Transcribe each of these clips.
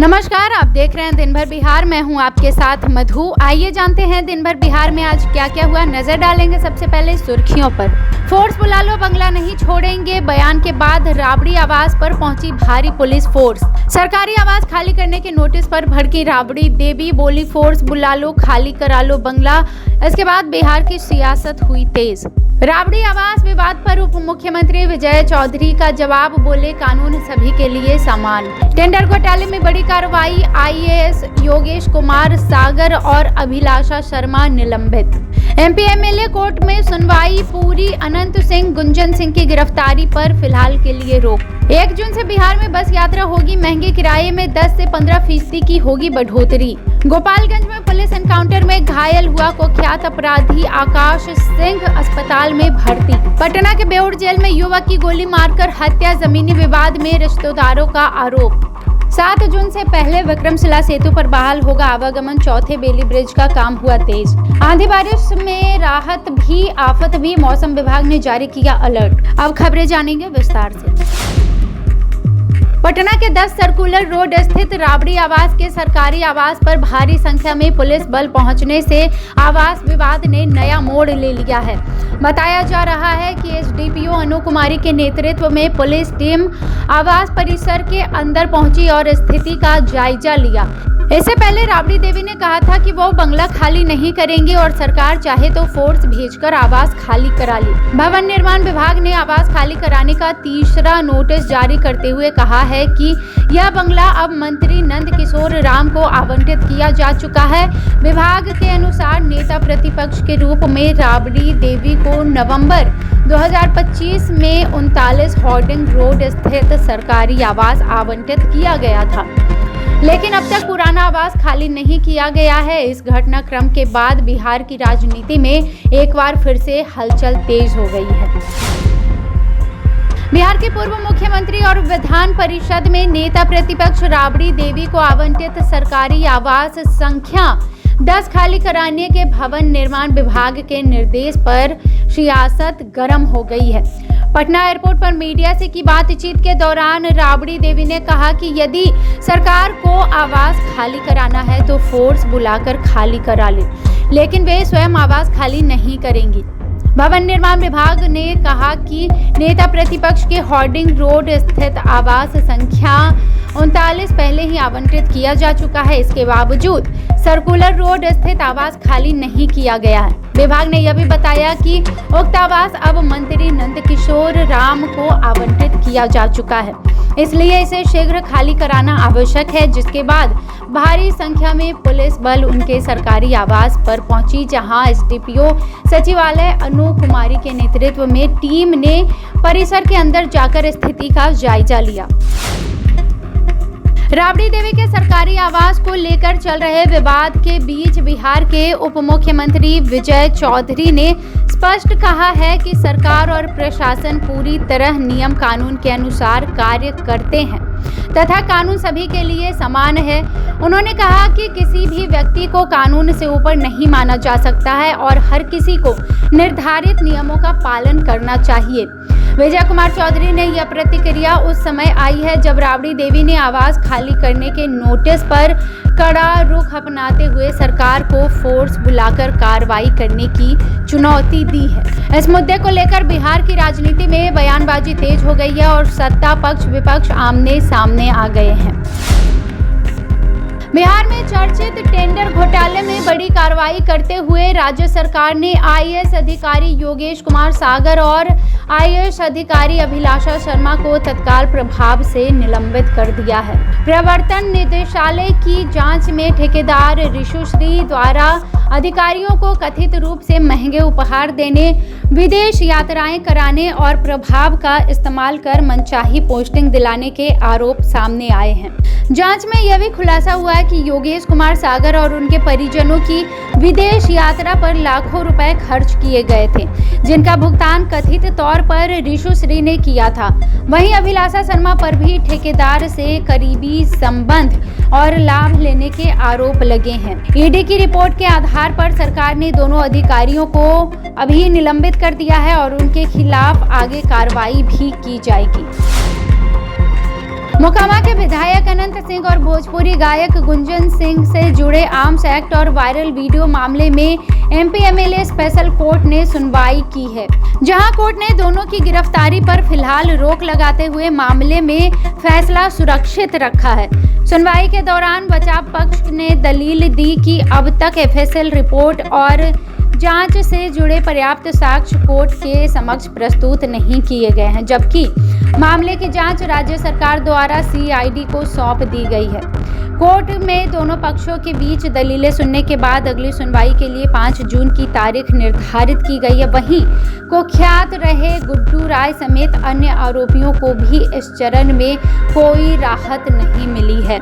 नमस्कार, आप देख रहे हैं दिन भर बिहार। मैं हूं आपके साथ मधु। आइए जानते हैं दिन भर बिहार में आज क्या क्या हुआ। नजर डालेंगे सबसे पहले सुर्खियों पर। फोर्स बुला लो, बंगला नहीं छोड़ेंगे बयान के बाद राबड़ी आवास पर पहुंची भारी पुलिस फोर्स। सरकारी आवास खाली करने के नोटिस पर भड़की राबड़ी देवी, बोली फोर्स बुला लो, खाली करा लो बंगला। इसके बाद बिहार की सियासत हुई तेज। राबड़ी आवास विवाद पर उप मुख्यमंत्री विजय चौधरी का जवाब, बोले कानून सभी के लिए समान। टेंडर घोटाले में बड़ी कार्रवाई, आईएएस योगेश कुमार सागर और अभिलाषा शर्मा निलंबित। एमपी एमएलए कोर्ट में सुनवाई पूरी, अनंत सिंह गुंजन सिंह की गिरफ्तारी पर फिलहाल के लिए रोक। 1 जून से बिहार में बस यात्रा होगी महंगे, किराए में 10 से 15% की होगी बढ़ोतरी। गोपालगंज में पुलिस एनकाउंटर में घायल हुआ कुख्यात अपराधी आकाश सिंह अस्पताल में भर्ती। पटना के बेउर जेल में युवक की गोली मारकर हत्या, जमीनी विवाद में रिश्तेदारों का आरोप। 7 जून से पहले विक्रमशिला सेतु पर बहाल होगा आवागमन, चौथे बेली ब्रिज का काम हुआ तेज। आंधी बारिश में राहत भी आफत भी, मौसम विभाग ने जारी किया अलर्ट। अब खबरें जानेंगे विस्तार से। पटना के 10 सर्कुलर रोड स्थित राबड़ी आवास के सरकारी आवास पर भारी संख्या में पुलिस बल पहुंचने से आवास विवाद ने नया मोड़ ले लिया है। बताया जा रहा है कि एसडीपीओ अनु कुमारी के नेतृत्व में पुलिस टीम आवास परिसर के अंदर पहुंची और स्थिति का जायजा लिया। इससे पहले राबड़ी देवी ने कहा था कि वो बंगला खाली नहीं करेंगे और सरकार चाहे तो फोर्स भेजकर आवास खाली करा ले। भवन निर्माण विभाग ने आवास खाली कराने का तीसरा नोटिस जारी करते हुए कहा है कि यह बंगला अब मंत्री नंद किशोर राम को आवंटित किया जा चुका है। विभाग के अनुसार नेता प्रतिपक्ष के रूप में राबड़ी देवी को नवंबर 2025 में 39 हॉर्डिंग रोड स्थित सरकारी आवास आवंटित किया गया था, लेकिन अब तक पुराना आवास खाली नहीं किया गया है। इस घटनाक्रम के बाद बिहार की राजनीति में एक बार फिर से हलचल तेज हो गई है। बिहार के पूर्व मुख्यमंत्री और विधान परिषद में नेता प्रतिपक्ष राबड़ी देवी को आवंटित सरकारी आवास संख्या 10 खाली कराने के भवन निर्माण विभाग के निर्देश पर सियासत गर्म हो गई है। पटना एयरपोर्ट पर मीडिया से की बातचीत के दौरान राबड़ी देवी ने कहा कि यदि सरकार को आवास खाली कराना है तो फोर्स बुलाकर खाली करा ले, लेकिन वे स्वयं आवास खाली नहीं करेंगी। भवन निर्माण विभाग ने कहा कि नेता प्रतिपक्ष के हॉर्डिंग रोड स्थित आवास संख्या 39 पहले ही आवंटित किया जा चुका है। इसके बावजूद सर्कुलर रोड स्थित आवास खाली नहीं किया गया है। विभाग ने यह भी बताया कि उक्त आवास अब मंत्री नंद किशोर राम को आवंटित किया जा चुका है, इसलिए इसे शीघ्र खाली कराना आवश्यक है। जिसके बाद भारी संख्या में पुलिस बल उनके सरकारी आवास पर पहुंची, जहां एसडीपीओ सचिवालय अनु कुमारी के नेतृत्व में टीम ने परिसर के अंदर जाकर स्थिति का जायजा लिया। राबड़ी देवी के सरकारी आवास को लेकर चल रहे विवाद के बीच बिहार के उप मुख्यमंत्री विजय चौधरी ने स्पष्ट कहा है कि सरकार और प्रशासन पूरी तरह नियम कानून के अनुसार कार्य करते हैं तथा कानून सभी के लिए समान है। उन्होंने कहा कि किसी भी व्यक्ति को कानून से ऊपर नहीं माना जा सकता है और हर किसी को निर्धारित नियमों का पालन करना चाहिए। विजय कुमार चौधरी ने यह प्रतिक्रिया उस समय आई है जब राबड़ी देवी ने आवास खाली करने के नोटिस पर कड़ा रुख अपनाते हुए सरकार को फोर्स बुलाकर कार्रवाई करने की चुनौती दी है। इस मुद्दे को लेकर बिहार की राजनीति में बयानबाजी तेज हो गई है और सत्ता पक्ष विपक्ष आमने सामने आ गए हैं। बिहार में चर्चित टेंडर घोटाले में बड़ी कार्रवाई करते हुए राज्य सरकार ने आईएएस अधिकारी योगेश कुमार सागर और आईएएस अधिकारी अभिलाषा शर्मा को तत्काल प्रभाव से निलंबित कर दिया है। प्रवर्तन निदेशालय की जांच में ठेकेदार ऋषुश्री द्वारा अधिकारियों को कथित रूप से महंगे उपहार देने, विदेश यात्राएं कराने और प्रभाव का इस्तेमाल कर मनचाही पोस्टिंग दिलाने के आरोप सामने आए हैं। जांच में यह भी खुलासा हुआ है कि योगेश कुमार सागर और उनके परिजनों की विदेश यात्रा पर लाखों रुपए खर्च किए गए थे, जिनका भुगतान कथित तौर पर ऋषुश्री ने किया था। वहीं अभिलाषा शर्मा पर भी ठेकेदार से करीबी संबंध और लाभ लेने के आरोप लगे हैं। ईडी की रिपोर्ट के आधार पर सरकार ने दोनों अधिकारियों को अभी निलंबित कर दिया है और उनके खिलाफ आगे कार्रवाई भी की जाएगी। मोकामा के विधायक अनंत सिंह और भोजपुरी गायक गुंजन सिंह से जुड़े आर्म्स एक्ट और वायरल वीडियो मामले में एमपी एमएलए स्पेशल कोर्ट ने सुनवाई की है, जहां कोर्ट ने दोनों की गिरफ्तारी पर फिलहाल रोक लगाते हुए मामले में फैसला सुरक्षित रखा है। सुनवाई के दौरान बचाव पक्ष ने दलील दी कि अब तक एफएसएल रिपोर्ट और जांच से जुड़े पर्याप्त साक्ष्य कोर्ट के समक्ष प्रस्तुत नहीं किए गए हैं, जबकि मामले की जांच राज्य सरकार द्वारा सीआईडी को सौंप दी गई है। कोर्ट में दोनों पक्षों के बीच दलीलें सुनने के बाद अगली सुनवाई के लिए 5 जून की तारीख निर्धारित की गई है। वहीं कुख्यात रहे गुड्डू राय समेत अन्य आरोपियों को भी इस चरण में कोई राहत नहीं मिली है।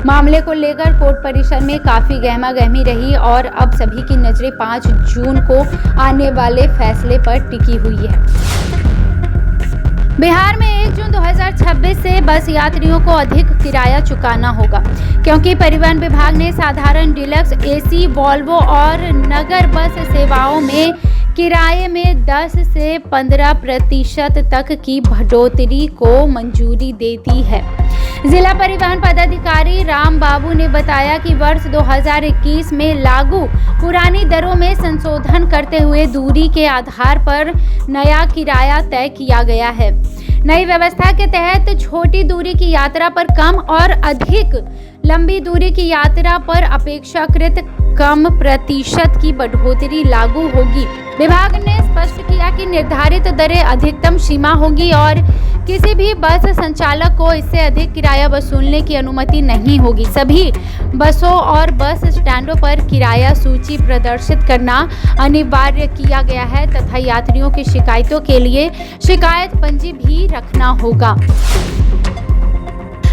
मामले को लेकर कोर्ट परिसर में काफी गहमागहमी रही और अब सभी की नजरें 5 जून को आने वाले फैसले पर टिकी हुई है। बिहार में 1 जून 2026 से बस यात्रियों को अधिक किराया चुकाना होगा, क्योंकि परिवहन विभाग ने साधारण, डिलक्स, एसी, वॉल्वो और नगर बस सेवाओं में किराए में 10 से 15% तक की बढ़ोतरी को मंजूरी दे दी है। जिला परिवहन पदाधिकारी राम बाबू ने बताया कि वर्ष 2021 में लागू पुरानी दरों में संशोधन करते हुए दूरी के आधार पर नया किराया तय किया गया है। नई व्यवस्था के तहत छोटी दूरी की यात्रा पर कम और अधिक लंबी दूरी की यात्रा पर अपेक्षाकृत कम प्रतिशत की बढ़ोतरी लागू होगी। विभाग ने स्पष्ट किया कि निर्धारित दरें अधिकतम सीमा होगी और किसी भी बस संचालक को इससे अधिक किराया वसूलने की अनुमति नहीं होगी। सभी बसों और बस स्टैंडों पर किराया सूची प्रदर्शित करना अनिवार्य किया गया है तथा यात्रियों की शिकायतों के लिए शिकायत पंजी भी रखना होगा।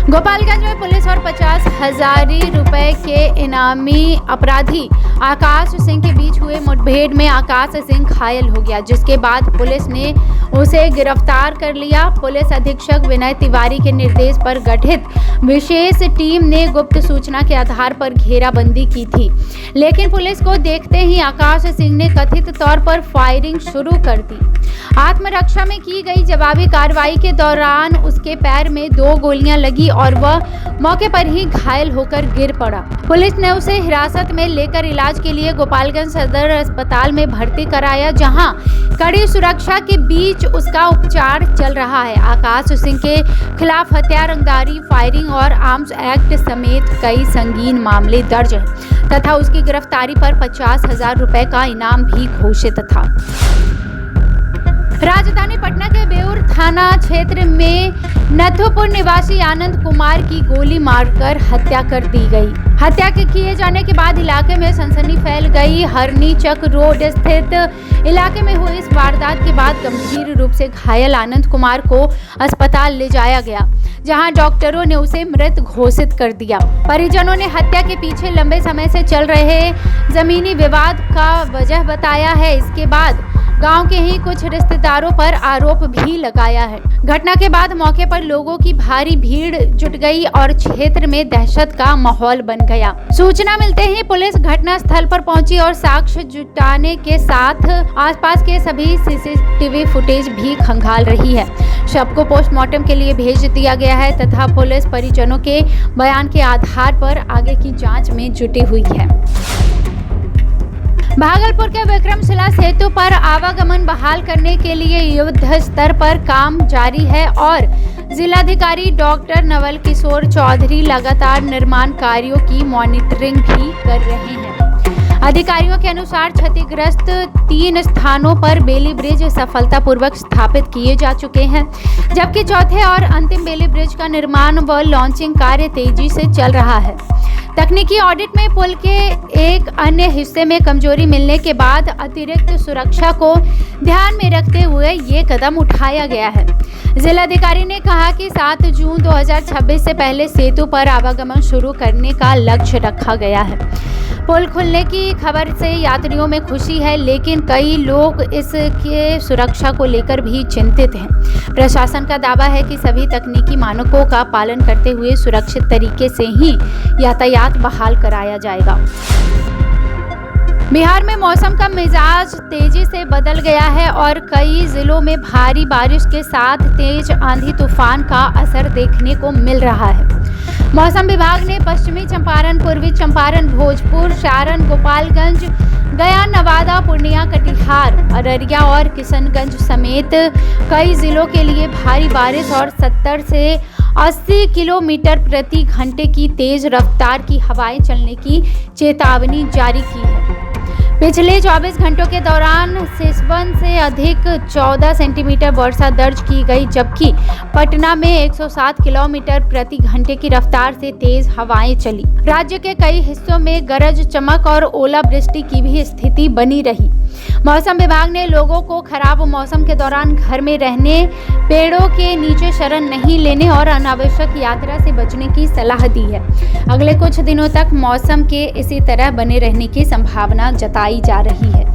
गोपालगंज में पुलिस और 50,000 रुपए के इनामी अपराधी आकाश सिंह के बीच हुए मुठभेड़ में आकाश सिंह घायल हो गया, जिसके बाद पुलिस ने उसे गिरफ्तार कर लिया। पुलिस अधीक्षक विनय तिवारी के निर्देश पर गठित विशेष टीम ने गुप्त सूचना के आधार पर घेराबंदी की थी, लेकिन पुलिस को देखते ही आकाश सिंह ने कथित तौर पर फायरिंग शुरू कर दी। आत्मरक्षा में की गई जवाबी कार्रवाई के दौरान उसके पैर में 2 गोलियां लगी और वह मौके पर ही घायल होकर गिर पड़ा। पुलिस ने उसे हिरासत में लेकर इलाज के लिए गोपालगंज सदर अस्पताल में भर्ती कराया, जहां कड़ी सुरक्षा के बीच उसका उपचार चल रहा है। आकाश सिंह के खिलाफ हत्या, रंगदारी, फायरिंग और आर्म्स एक्ट समेत कई संगीन मामले दर्ज हैं तथा उसकी गिरफ्तारी पर 50,000 रुपए का इनाम भी घोषित था। राजधानी पटना के बेउर थाना क्षेत्र में नथुपुर निवासी आनंद कुमार की गोली मारकर हत्या कर दी गई। हत्या के किए जाने के बाद इलाके में सनसनी फैल गई। हरनी चक रोड स्थित इलाके में हुई इस वारदात के बाद गंभीर रूप से घायल आनंद कुमार को अस्पताल ले जाया गया, जहां डॉक्टरों ने उसे मृत घोषित कर दिया। परिजनों ने हत्या के पीछे लंबे समय से चल रहे जमीनी विवाद का वजह बताया है। इसके बाद गांव के ही कुछ रिश्तेदारों पर आरोप भी लगाया है। घटना के बाद मौके पर लोगों की भारी भीड़ जुट गई और क्षेत्र में दहशत का माहौल बन गया। सूचना मिलते ही पुलिस घटना स्थल पर पहुंची और साक्ष्य जुटाने के साथ आसपास के सभी सीसीटीवी फुटेज भी खंगाल रही है। शव को पोस्टमार्टम के लिए भेज दिया गया है तथा पुलिस परिजनों के बयान के आधार पर आगे की जांच में जुटी हुई है। भागलपुर के विक्रमशिला सेतु पर आवागमन बहाल करने के लिए युद्ध स्तर पर काम जारी है और जिलाधिकारी डॉक्टर नवल किशोर चौधरी लगातार निर्माण कार्यों की मॉनिटरिंग भी कर रहे हैं। अधिकारियों के अनुसार क्षतिग्रस्त 3 स्थानों पर बेली ब्रिज सफलतापूर्वक स्थापित किए जा चुके हैं, जबकि चौथे और अंतिम बेली ब्रिज का निर्माण व लॉन्चिंग कार्य तेजी से चल रहा है। तकनीकी ऑडिट में पुल के एक अन्य हिस्से में कमजोरी मिलने के बाद अतिरिक्त सुरक्षा को ध्यान में रखते हुए ये कदम उठाया गया है। जिलाधिकारी ने कहा कि 7 जून 2026 से पहले सेतु पर आवागमन शुरू करने का लक्ष्य रखा गया है। पुल खुलने की खबर से यात्रियों में खुशी है, लेकिन कई लोग इसके सुरक्षा को लेकर भी चिंतित हैं। प्रशासन का दावा है कि सभी तकनीकी मानकों का पालन करते हुए सुरक्षित तरीके से ही यातायात बहाल कराया जाएगा। बिहार में मौसम का मिजाज तेजी से बदल गया है और कई जिलों में भारी बारिश के साथ तेज आंधी तूफान का असर देखने को मिल रहा है। मौसम विभाग ने पश्चिमी चंपारण, पूर्वी चंपारण, भोजपुर, सारण, गोपालगंज, गया, नवादा, पूर्णिया, कटिहार, अररिया और किशनगंज समेत कई जिलों के लिए भारी बारिश और 70 से 80 किलोमीटर प्रति घंटे की तेज रफ्तार की हवाएं चलने की चेतावनी जारी की है। पिछले 24 घंटों के दौरान 57 से अधिक 14 सेंटीमीटर वर्षा दर्ज की गई, जबकि पटना में 107 किलोमीटर प्रति घंटे की रफ्तार से तेज हवाएं चली। राज्य के कई हिस्सों में गरज चमक और ओलावृष्टि की भी स्थिति बनी रही। मौसम विभाग ने लोगों को खराब मौसम के दौरान घर में रहने, पेड़ों के नीचे शरण नहीं लेने और अनावश्यक यात्रा से बचने की सलाह दी है। अगले कुछ दिनों तक मौसम के इसी तरह बने रहने की संभावना जताई जा रही है।